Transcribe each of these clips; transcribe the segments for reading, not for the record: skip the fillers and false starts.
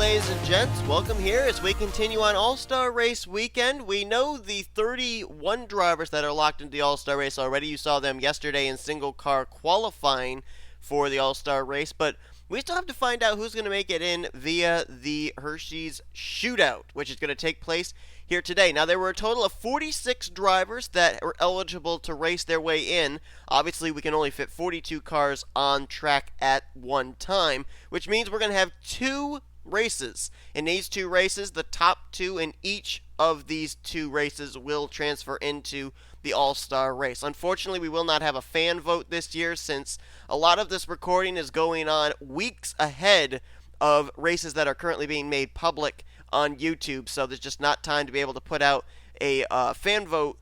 ladies and gents. Welcome here as we continue on All-Star Race weekend. We know the 31 drivers that are locked into the All-Star Race already. You saw them yesterday in single car qualifying for the All-Star Race, but we still have to find out who's going to make it in via the Hersheys Shootout, which is going to take place here today. Now, there were a total of 46 drivers that were eligible to race their way in. Obviously, we can only fit 42 cars on track at one time, which means we're going to have two races. In these two races, the top two in each of these two races will transfer into the All-Star Race. Unfortunately, we will not have a fan vote this year since a lot of this recording is going on weeks ahead of races that are currently being made public on YouTube, so there's just not time to be able to put out a fan vote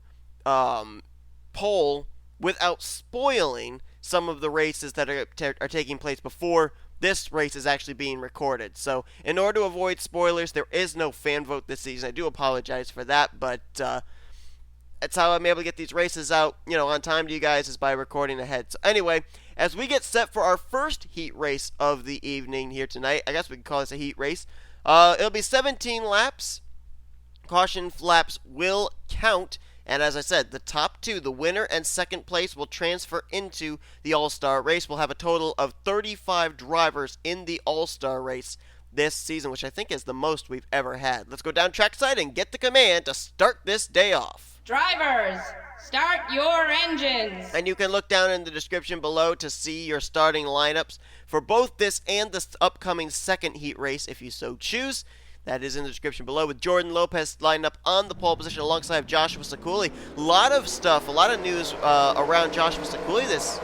poll without spoiling some of the races that are taking place before this race is actually being recorded. So in order to avoid spoilers, there is no fan vote this season. I do apologize for that, but that's how I'm able to get these races out, on time to you guys, is by recording ahead. So anyway, as we get set for our first heat race of the evening here tonight, I guess we can call this a heat race. It'll be 17 laps. Caution laps will count. And as I said, the top two, the winner and second place, will transfer into the All-Star Race. We'll have a total of 35 drivers in the All-Star Race this season, which I think is the most we've ever had. Let's go down trackside and get the command to start this day off. Drivers, start your engines. And you can look down in the description below to see your starting lineups for both this and the upcoming second heat race if you so choose. That is in the description below, with Jordan Lopez lined up on the pole position alongside Joshua Sakuli. A lot of stuff, a lot of news around Joshua Sakuli this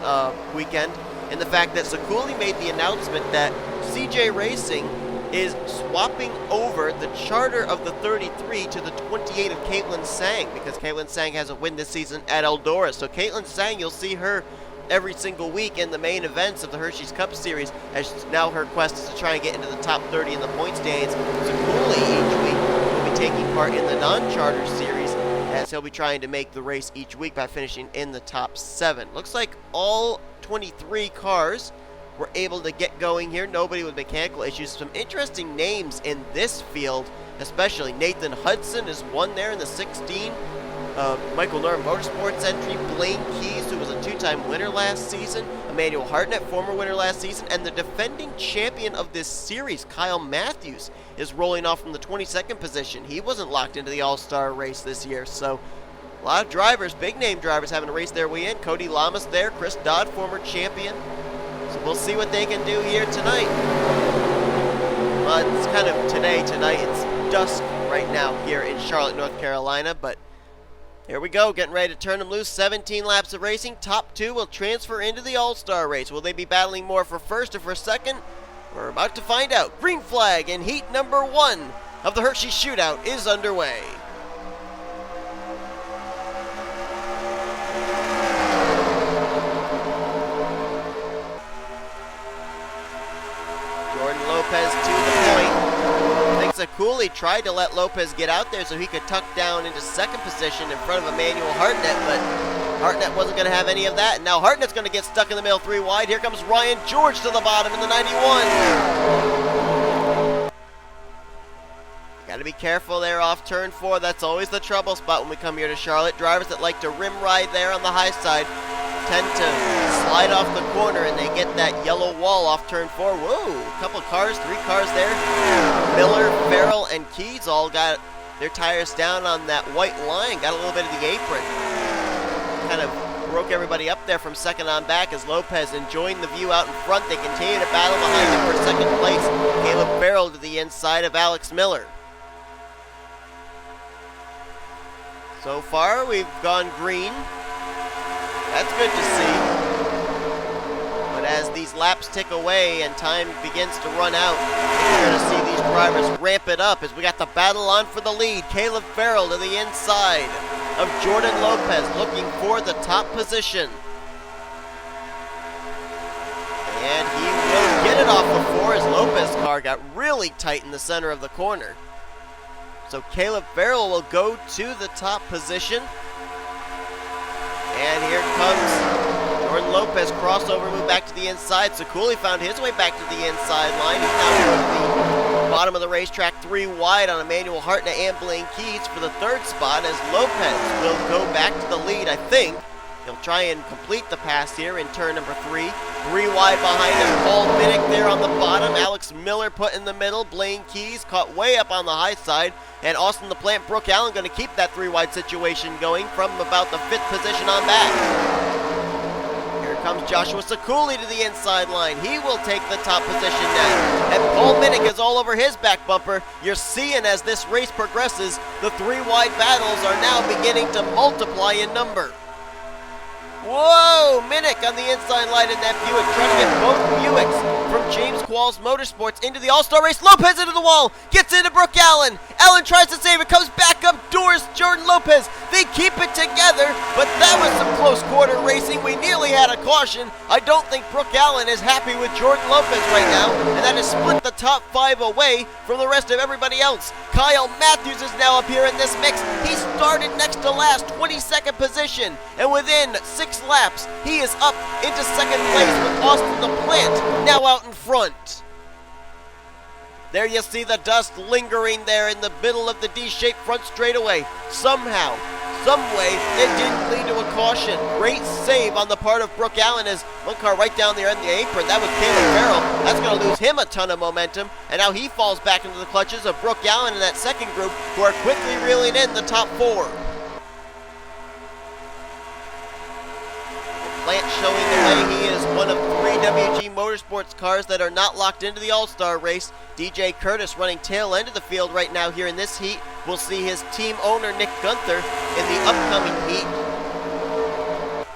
weekend, and the fact that Sakuli made the announcement that CJ Racing is swapping over the charter of the 33 to the 28 of Caitlin Sang, because Caitlin Sang has a win this season at Eldora. So Caitlin Sang, you'll see her every single week in the main events of the Hersheys Cup Series, as now her quest is to try and get into the top 30 in the point standings. Sakuli each week will be taking part in the non-charter series, as he'll be trying to make the race each week by finishing in the top 7. Looks like all 23 cars were able to get going here. Nobody with mechanical issues. Some interesting names in this field, especially Nathan Hudson is one there in the 16. Michael Norm Motorsports entry, Blaine Keys, who was a two-time winner last season, Emmanuel Hartnett, former winner last season, and the defending champion of this series, Kyle Matthews, is rolling off from the 22nd position. He wasn't locked into the All-Star Race this year, so a lot of drivers, big-name drivers, having to race their way in. Cody Lamas there, Chris Dodd, former champion. So we'll see what they can do here tonight. Well, it's kind of tonight. It's dusk right now here in Charlotte, North Carolina, but here we go, getting ready to turn them loose. 17 laps of racing. Top two will transfer into the All-Star Race. Will they be battling more for first or for second? We're about to find out. Green flag in heat number 1 of the Hershey Shootout is underway. Jordan Lopez to the point. Sakuli tried to let Lopez get out there so he could tuck down into second position in front of Emmanuel Hartnett, but Hartnett wasn't going to have any of that. And now Hartnett's going to get stuck in the middle 3 wide. Here comes Ryan George to the bottom in the 91. Got to be careful there off turn 4. That's always the trouble spot when we come here to Charlotte. Drivers that like to rim ride there on the high side tend to slide off the corner, and they get that yellow wall off turn 4. Whoa, a couple cars, 3 cars there. Miller, Farrell, and Keys all got their tires down on that white line, got a little bit of the apron. Kind of broke everybody up there from second on back as Lopez enjoying the view out in front. They continue to battle behind him for second place. Caleb Farrell to the inside of Alex Miller. So far, we've gone green. That's good to see. But as these laps tick away and time begins to run out, we're going to see these drivers ramp it up as we got the battle on for the lead. Caleb Farrell to the inside of Jordan Lopez, looking for the top position. And he will get it off before his Lopez car got really tight in the center of the corner. So Caleb Farrell will go to the top position. And here comes Jordan Lopez, crossover move back to the inside. Sakuli found his way back to the inside line. He's now going to the Bottom of the racetrack, 3 wide on Emmanuel Hartnett and Blaine Keys for the 3rd spot, as Lopez will go back to the lead, I think. He'll try and complete the pass here in turn number 3. 3 wide behind him, Paul Minnick there on the bottom. Alex Miller put in the middle. Blaine Keys caught way up on the high side. And Austin LaPlante, Brooke Allen going to keep that 3 wide situation going from about the 5th position on back. Here comes Joshua Sekuli to the inside line. He will take the top position now. And Paul Minnick is all over his back bumper. You're seeing as this race progresses, the 3 wide battles are now beginning to multiply in number. Whoa! Minnick on the inside line in that Buick, trying to get both Buicks from James Qualls Motorsports into the All-Star race. Lopez into the wall, gets into Brooke Allen. Allen tries to save it, comes back up doors. Jordan Lopez, they keep it together, but that was some close quarter racing. We nearly had a caution. I don't think Brooke Allen is happy with Jordan Lopez right now, and that has split the top 5 away from the rest of everybody else. Kyle Matthews is now up here in this mix. He started next to last, 22nd position, and within 6 laps, he is up into 2nd place with Austin LaPlante now out in front. There you see the dust lingering there in the middle of the D-shaped front straightaway. Somehow, some way, it didn't lead to a caution. Great save on the part of Brooke Allen as one car right down there in the apron. That was Caleb Farrell. That's going to lose him a ton of momentum. And now he falls back into the clutches of Brooke Allen and that second group, who are quickly reeling in the top 4. Plant showing the way. He is one of 3 WG Motorsports cars that are not locked into the All-Star race. DJ Curtis running tail end of the field right now here in this heat. We'll see his team owner Nick Gunther in the upcoming heat.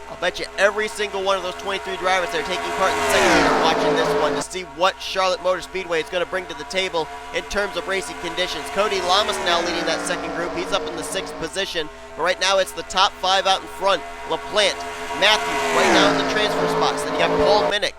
I'll bet you every single one of those 23 drivers that are taking part in the second heat are watching this one to see what Charlotte Motor Speedway is going to bring to the table in terms of racing conditions. Cody Lamas now leading that second group. He's up in the 6th position. But right now it's the top 5 out in front. LaPlante, Matthews right now in the transfer spots. Then you got Paul Minnick.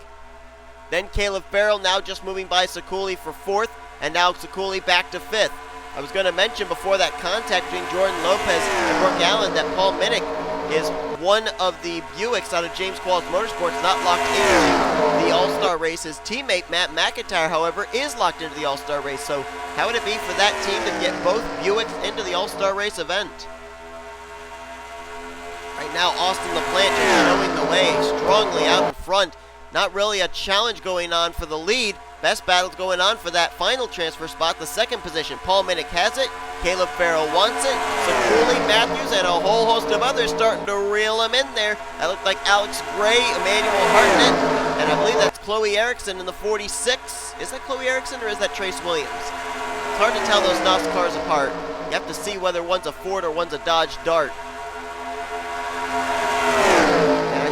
Then Caleb Farrell now just moving by Sekuli for 4th. And now Sekuli back to 5th. I was going to mention before that contact between Jordan Lopez and Brooke Allen that Paul Minnick is one of the Buicks out of James Qualls Motorsports not locked into the All-Star race. His teammate Matt McIntyre, however, is locked into the All-Star race. So how would it be for that team to get both Buicks into the All-Star race event? Right now, Austin LaPlante is showing the way, strongly out in front. Not really a challenge going on for the lead. Best battles going on for that final transfer spot, the 2nd position. Paul Minnick has it. Caleb Farrell wants it. Sekuli, Matthews, and a whole host of others starting to reel him in there. That looked like Alex Gray, Emmanuel Hartnett, and I believe that's Chloe Erickson in the 46. Is that Chloe Erickson or is that Trace Williams? It's hard to tell those NOS cars apart. You have to see whether one's a Ford or one's a Dodge Dart.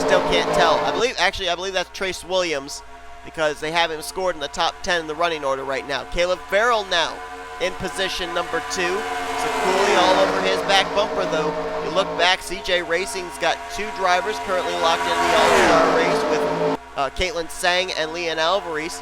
Still can't tell. I believe that's Trace Williams because they have him scored in the top 10 in the running order right now. Caleb Farrell now in position number 2. Sekuli all over his back bumper though. You look back, CJ Racing's got 2 drivers currently locked into the All-Star race with Caitlin Sang and Leon Alvarez.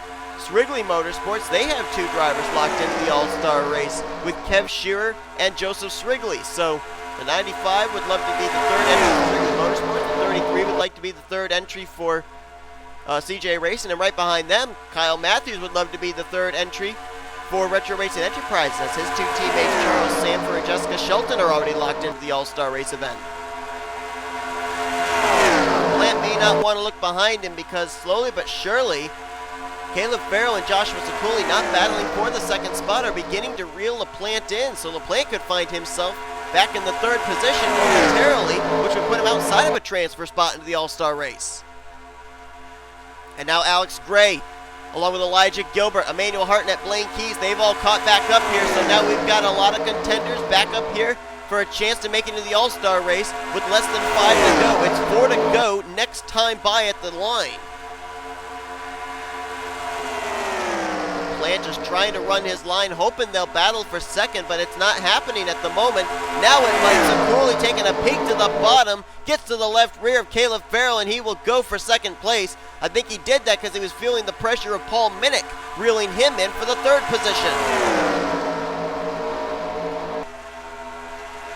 Wrigley Motorsports, they have 2 drivers locked into the All-Star race with Kev Shearer and Joseph Srigley. So the 95 would love to be the 3rd entry for Wrigley Motorsports. The 33 would like to be the 3rd entry for CJ Racing. And right behind them, Kyle Matthews would love to be the 3rd entry for Retro Racing Enterprises. As his 2 teammates, Charles Sanford and Jessica Shelton, are already locked into the All-Star race event. Plant may not want to look behind him because slowly but surely, Caleb Farrell and Joshua Sekuli, not battling for the 2nd spot, are beginning to reel LaPlante in. So LaPlante could find himself back in the 3rd position momentarily, which would put him outside of a transfer spot into the All-Star race. And now Alex Gray, along with Elijah Gilbert, Emmanuel Hartnett, Blaine Keys, they've all caught back up here. So now we've got a lot of contenders back up here for a chance to make it into the All-Star race with less than 5 to go. It's 4 to go next time by at the line. Plant just trying to run his line, hoping they'll battle for 2nd, but it's not happening at the moment. Now it might. Sekuli taking a peek to the bottom, gets to the left rear of Caleb Farrell, and he will go for 2nd place. I think he did that because he was feeling the pressure of Paul Minnick, reeling him in for the 3rd position.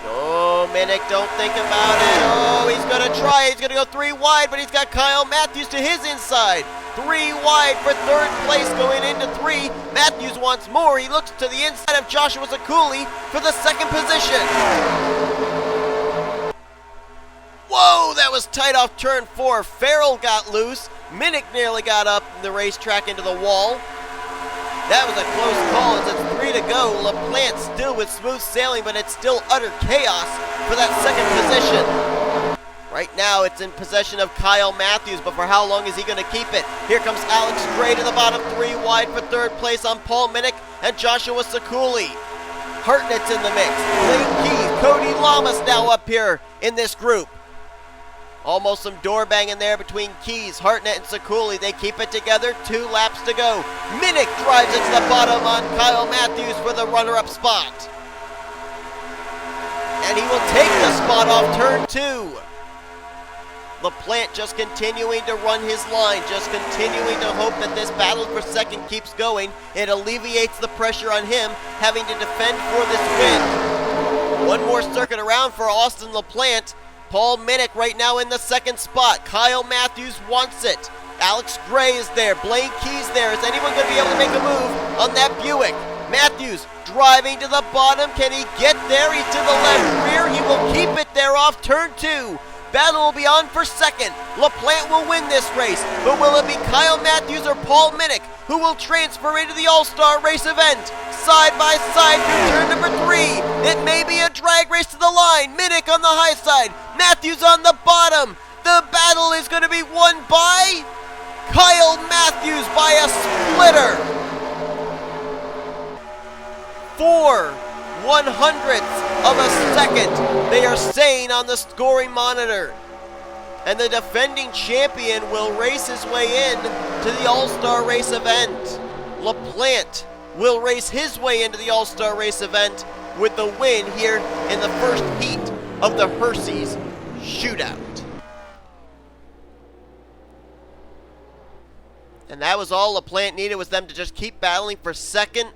Oh, Minnick, don't think about it. Oh, he's going to try. He's going to go 3 wide, but he's got Kyle Matthews to his inside. 3 wide for third place going into 3. Matthews wants more. He looks to the inside of Joshua Sakuli for the second position. Whoa, that was tight off turn 4. Farrell got loose. Minnick nearly got up the racetrack into the wall. That was a close call as it's 3 to go. LaPlante still with smooth sailing, but it's still utter chaos for that second position. Right now, it's in possession of Kyle Matthews, but for how long is he going to keep it? Here comes Alex Gray to the bottom, 3 wide for third place on Paul Minnick and Joshua Sakuli. Hartnett's in the mix. Blake Keys, Cody Lamas now up here in this group. Almost some door banging there between Keys, Hartnett, and Sakuli. They keep it together, 2 laps to go. Minnick drives it to the bottom on Kyle Matthews for the runner-up spot. And he will take the spot off turn 2. LaPlante just continuing to run his line, just continuing to hope that this battle for second keeps going. It alleviates the pressure on him having to defend for this win. One more circuit around for Austin LaPlante. Paul Minnick right now in the second spot. Kyle Matthews wants it. Alex Gray is there. Blaine Keys there. Is anyone going to be able to make a move on that Buick? Matthews driving to the bottom. Can he get there? He's to the left rear. He will keep it there off turn 2. Battle will be on for second. LaPlante will win this race, but will it be Kyle Matthews or Paul Minnick who will transfer into the All-Star race event? Side by side through turn number 3. It may be a drag race to the line. Minnick on the high side, Matthews on the bottom. The battle is going to be won by Kyle Matthews by a splitter. 4/100ths of a second, they are saying on the scoring monitor. And the defending champion will race his way in to the All-Star race event. LaPlante will race his way into the All-Star race event with the win here in the first heat of the Hersheys Shootout. And that was all LaPlante needed, was them to just keep battling for second.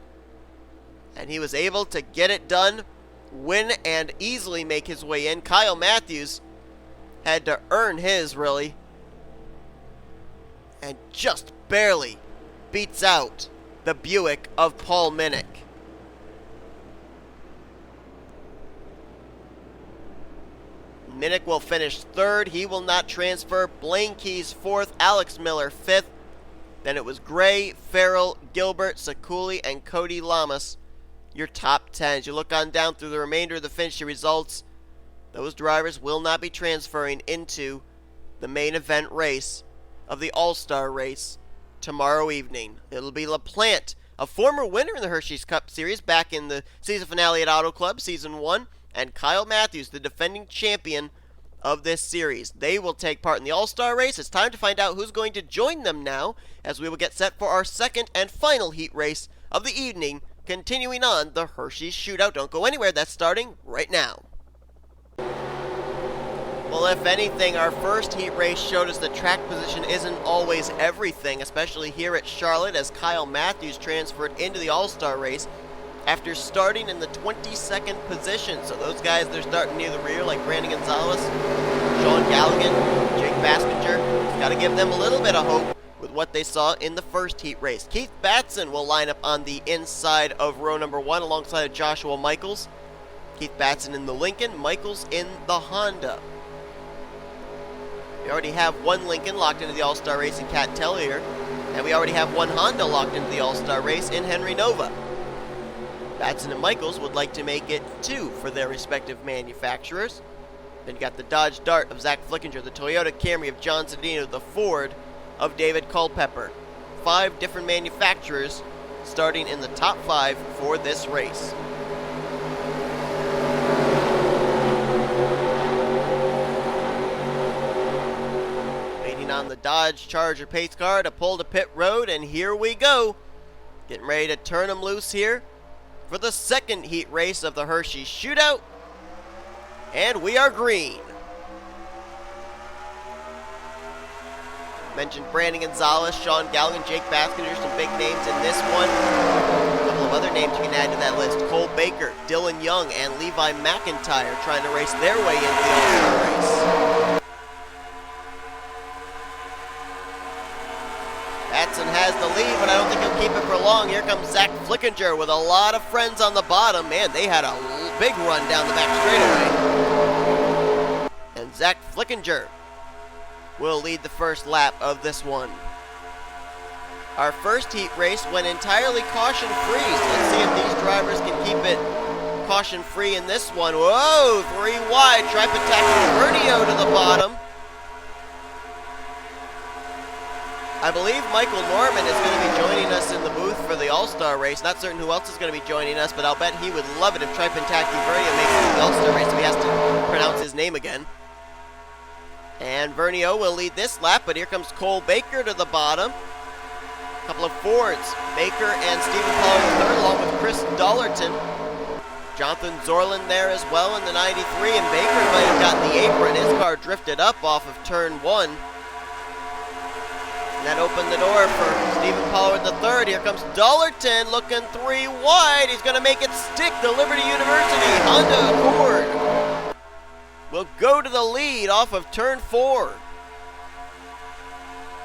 And he was able to get it done, win, and easily make his way in. Kyle Matthews had to earn his, really. And just barely beats out the Buick of Paul Minnick. Minnick will finish third. He will not transfer. Blaine Keys fourth. Alex Miller fifth. Then it was Gray, Farrell, Gilbert, Sakuli, and Cody Lamas. Your top 10. As you look on down through the remainder of the finishing results, those drivers will not be transferring into the main event race of the All-Star race tomorrow evening. It'll be LaPlante, a former winner in the Hersheys Cup Series back in the season finale at Auto Club Season 1, and Kyle Matthews, the defending champion of this series. They will take part in the All-Star race. It's time to find out who's going to join them now, as we will get set for our second and final heat race of the evening, continuing on the Hersheys Shootout. Don't go anywhere. That's starting right now. Well, if anything, our first heat race showed us that track position isn't always everything, especially here at Charlotte, as Kyle Matthews transferred into the All-Star race after starting in the 22nd position. So those guys, they're starting near the rear, like Brandon Gonzalez, Sean Galligan, Jake Baskinger. Got to give them a little bit of hope with what they saw in the first heat race. Keith Batson will line up on the inside of row number 1 alongside of Joshua Michaels. Keith Batson in the Lincoln, Michaels in the Honda. We already have one Lincoln locked into the All-Star race in Cat Tellier, and we already have one Honda locked into the All-Star race in Henry Nova. Batson and Michaels would like to make it 2 for their respective manufacturers. Then you got the Dodge Dart of Zach Flickinger, the Toyota Camry of John Sedino, the Ford of David Culpepper. 5 different manufacturers starting in the top 5 for this race. Waiting on the Dodge Charger pace car to pull to pit road, and here we go. Getting ready to turn them loose here for the second heat race of the Hersheys Shootout. And we are green. Mentioned Brandon Gonzalez, Sean Galligan, Jake Baskinger, some big names in this one. A couple of other names you can add to that list. Cole Baker, Dylan Young, and Levi McIntyre trying to race their way into the All-Star race. along. Here comes Zach Flickinger with a lot of friends on the bottom. Man, they had a big run down the back straightaway. And Zach Flickinger will lead the first lap of this one. Our first heat race went entirely caution-free, so let's see if these drivers can keep it caution-free in this one. Whoa, 3 wide, Tripataki Vernio to the bottom. I believe Michael Norman is going to be joining us in the booth for the All-Star race. Not certain who else is going to be joining us, but I'll bet he would love it if Tripataki Vernio makes it to the All-Star race if he has to pronounce his name again. And Vernio will lead this lap, but here comes Cole Baker to the bottom. Couple of Fords, Baker and Stephen Pollard third, along with Chris Dollerton. Jonathan Zorlin there as well in the 93, and Baker might have gotten the apron. His car drifted up off of turn 1. And that opened the door for Stephen Pollard the third. Here comes Dollerton looking 3 wide. He's going to make it stick. The Liberty University Honda Accord will go to the lead off of turn 4.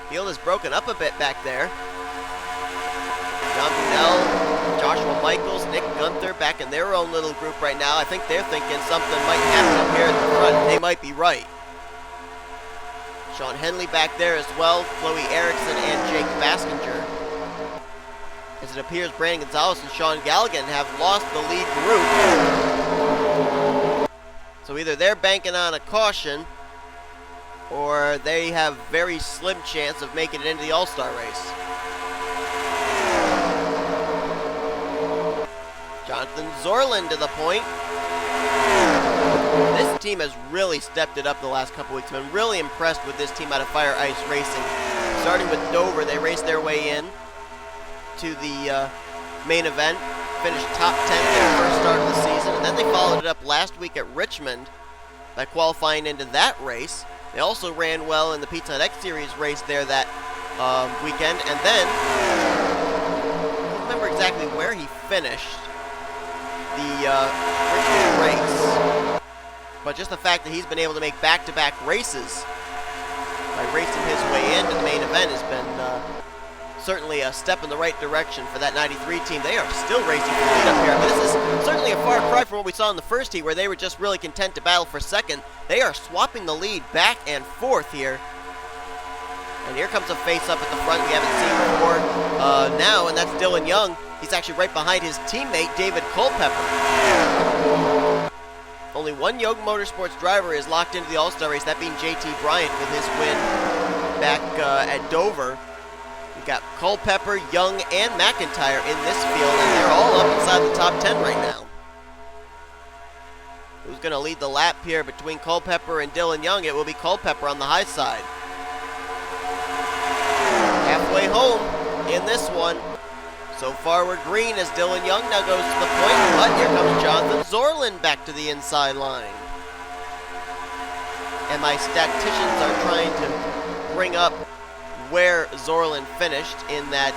Field is broken up a bit back there. John Bunnell, Joshua Michaels, Nick Gunther back in their own little group right now. I think they're thinking something might happen up here at the front. They might be right. Sean Henley back there as well, Chloe Erickson and Jake Baskinger. As it appears, Brandon Gonzalez and Sean Galligan have lost the lead group. So either they're banking on a caution, or they have very slim chance of making it into the All-Star race. Jonathan Zorlin to the point. This team has really stepped it up the last couple weeks. I've been really impressed with this team out of Fire Ice Racing. Starting with Dover, they raced their way in to the main event, finished top 10 at their first start of the season, and then they followed it up last week at Richmond by qualifying into that race. They also ran well in the Pizza Hut X Series race there that weekend, and then, I don't remember exactly where he finished the Richmond race, but just the fact that he's been able to make back-to-back races by racing his way into the main event has been certainly a step in the right direction for that 93 team. They are still racing for the lead up here, but this is certainly a far cry from what we saw in the first heat, where they were just really content to battle for second. They are swapping the lead back and forth here. And here comes a face-up at the front we haven't seen before now, and that's Dylan Young. He's actually right behind his teammate, David Culpepper. Only one Young Motorsports driver is locked into the All-Star race, that being JT Bryant with his win back at Dover. We've got Culpepper, Young, and McIntyre in this field, and they're all up inside the top 10 right now. Who's going to lead the lap here between Culpepper and Dylan Young? It will be Culpepper on the high side. Halfway home in this one. So far we're green as Dylan Young now goes to the point, but here comes Jonathan Zorlin back to the inside line. And my statisticians are trying to bring up where Zorlin finished in that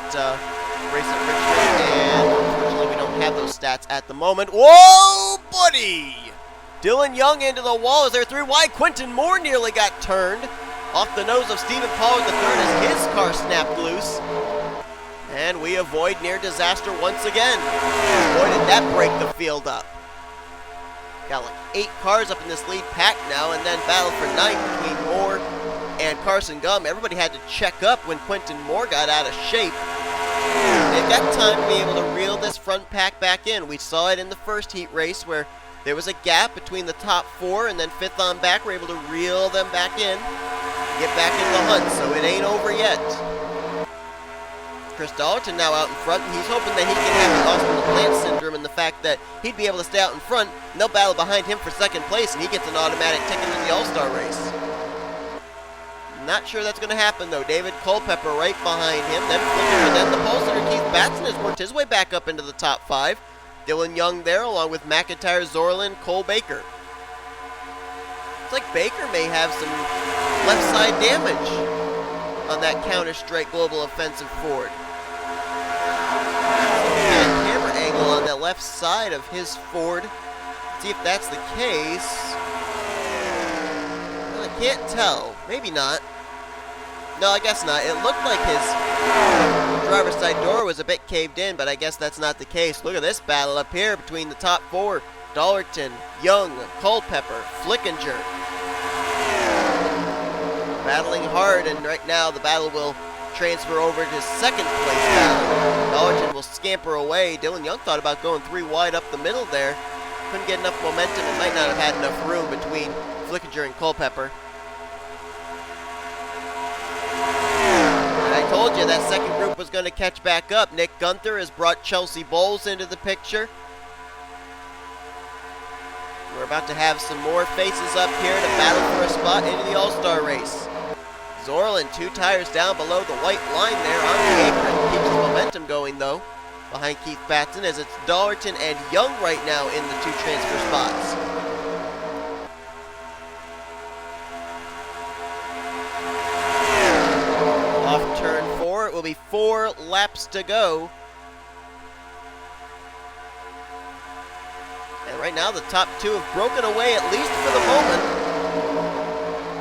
race at Richmond, and unfortunately we don't have those stats at the moment. Whoa, buddy! Dylan Young into the wall as they're 3 wide. Quentin Moore nearly got turned off the nose of Stephen Pollard III as his car snapped loose. And we avoid near disaster once again. Boy, did that break the field up. Got like 8 cars up in this lead pack now, and then battle for 9th between Moore and Carson Gum. Everybody had to check up when Quentin Moore got out of shape. They've got time to be able to reel this front pack back in. We saw it in the first heat race where there was a gap between the top 4, and then 5th on back were able to reel them back in, get back in the hunt, so it ain't over yet. Chris Dollerton now out in front, and he's hoping that he can have the Austin LaPlante syndrome and the fact that he'd be able to stay out in front, and they'll battle behind him for second place, and he gets an automatic ticket to the All-Star race. Not sure that's going to happen, though. David Culpepper right behind him, then Flicker, and then the Pulsar. Keith Batson has worked his way back up into the top 5. Dylan Young there, along with McIntyre, Zorlin, Cole Baker. Looks like Baker may have some left side damage on that Counter-Strike Global Offensive Ford. Camera angle on that left side of his Ford. See if that's the case. Well, I can't tell. Maybe not. No, I guess not. It looked like his driver's side door was a bit caved in, but I guess that's not the case. Look at this battle up here between the top four. Dollerton, Young, Culpepper, Flickinger. Battling hard, and right now the battle will transfer over to second place battle. Dollerton will scamper away. Dylan Young thought about going 3 wide up the middle there. Couldn't get enough momentum and might not have had enough room between Flickinger and Culpepper. I told you that second group was going to catch back up. Nick Gunther has brought Chelsea Bowles into the picture. We're about to have some more faces up here to battle for a spot into the All-Star race. Zorlin, 2 tires down below the white line there on the apron. Keeps the momentum going, though, behind Keith Batson, as it's Dollerton and Young right now in the 2 transfer spots. Off turn 4, it will be 4 laps to go. And right now the top 2 have broken away, at least for the moment.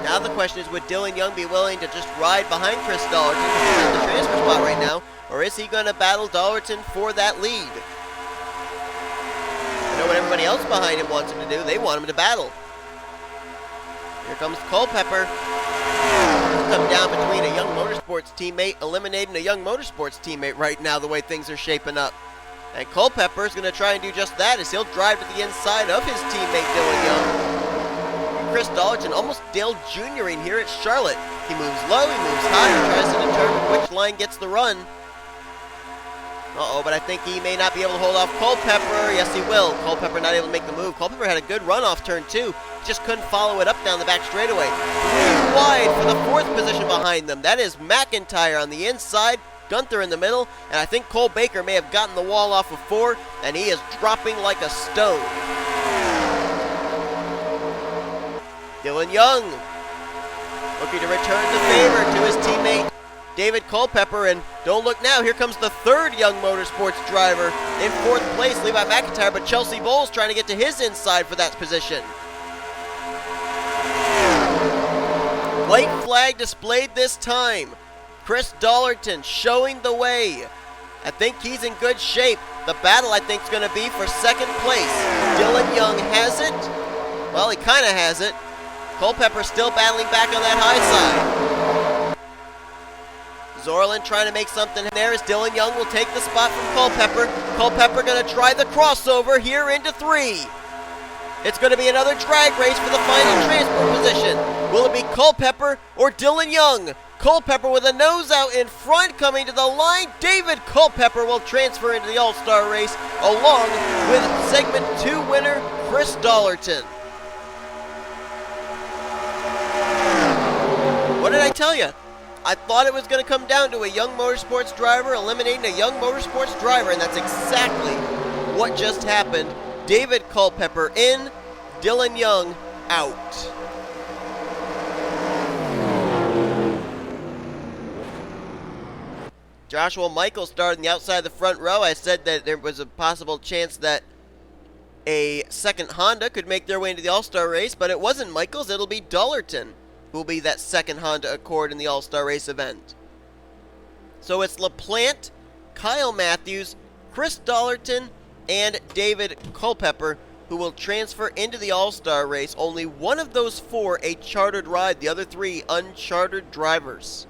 Now the question is, would Dylan Young be willing to just ride behind Chris Dollerton, who's in the transfer spot right now, or is he going to battle Dollerton for that lead? You know what everybody else behind him wants him to do? They want him to battle. Here comes Culpepper. Come down between a Young Motorsports teammate eliminating a Young Motorsports teammate right now, the way things are shaping up. And Culpepper is going to try and do just that, as he'll drive to the inside of his teammate Dylan Young. Chris Dollerton almost Dale Jr.ing here at Charlotte. He moves low, he moves high, he tries to determine which line gets the run. But I think he may not be able to hold off Culpepper. Yes, he will. Culpepper not able to make the move. Culpepper had a good run off turn 2. He just couldn't follow it up down the back straightaway. 3 wide for the 4th position behind them. That is McIntyre on the inside, Gunther in the middle, and I think Cole Baker may have gotten the wall off of 4, and he is dropping like a stone. Dylan Young looking to return the favor to his teammate David Culpepper, and don't look now, here comes the 3rd Young Motorsports driver in 4th place, Levi McIntyre, but Chelsea Bowles trying to get to his inside for that position. White flag displayed this time. Chris Dollerton showing the way. I think he's in good shape. The battle, I think, is going to be for 2nd place. Dylan Young has it. Well, he kind of has it. Culpepper still battling back on that high side. Zorlin trying to make something there as Dylan Young will take the spot from Culpepper. Culpepper going to try the crossover here into 3. It's going to be another drag race for the final transport position. Will it be Culpepper or Dylan Young? Culpepper with a nose out in front coming to the line. David Culpepper will transfer into the All-Star race along with segment 2 winner Chris Dollerton. What did I tell you? I thought it was going to come down to a Young Motorsports driver eliminating a Young Motorsports driver, and that's exactly what just happened. David Culpepper in, Dylan Young out. Joshua Michaels started on the outside of the front row. I said that there was a possible chance that a second Honda could make their way into the All-Star race, but it wasn't Michaels, it'll be Dollerton who will be that second Honda Accord in the All-Star race event. So it's LaPlante, Kyle Matthews, Chris Dollerton, and David Culpepper who will transfer into the All-Star race. Only one of those 4 a chartered ride, the other 3 unchartered drivers.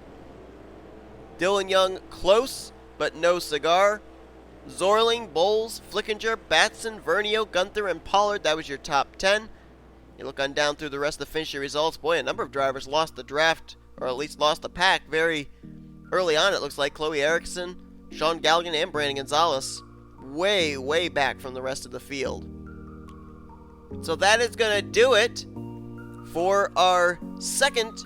Dylan Young close, but no cigar. Zorling, Bowles, Flickinger, Batson, Vernio, Gunther, and Pollard. That was your top 10. You look on down through the rest of the finisher results. Boy, a number of drivers lost the draft, or at least lost the pack very early on. It looks like Chloe Erickson, Sean Galligan, and Brandon Gonzalez. Way, way back from the rest of the field. So that is going to do it for our second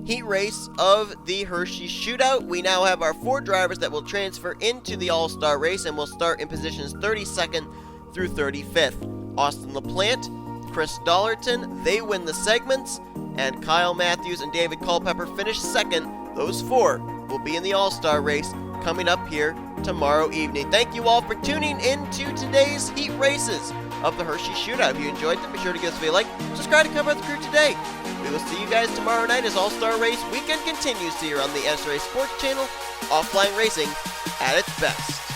heat race of the Hersheys Shootout. We now have our 4 drivers that will transfer into the All-Star race, and will start in positions 32nd through 35th. Austin LaPlante, Chris Dollerton, they win the segments, and Kyle Matthews and David Culpepper finish second. Those 4 will be in the All-Star race coming up here tomorrow evening. Thank you all for tuning in to today's heat races. of the Hershey Shootout. If you enjoyed it, be sure to give us a like, subscribe to Cover the Crew today. We will see you guys tomorrow night as All-Star Race Weekend continues here on the NNSCRA Sports Channel, offline racing at its best.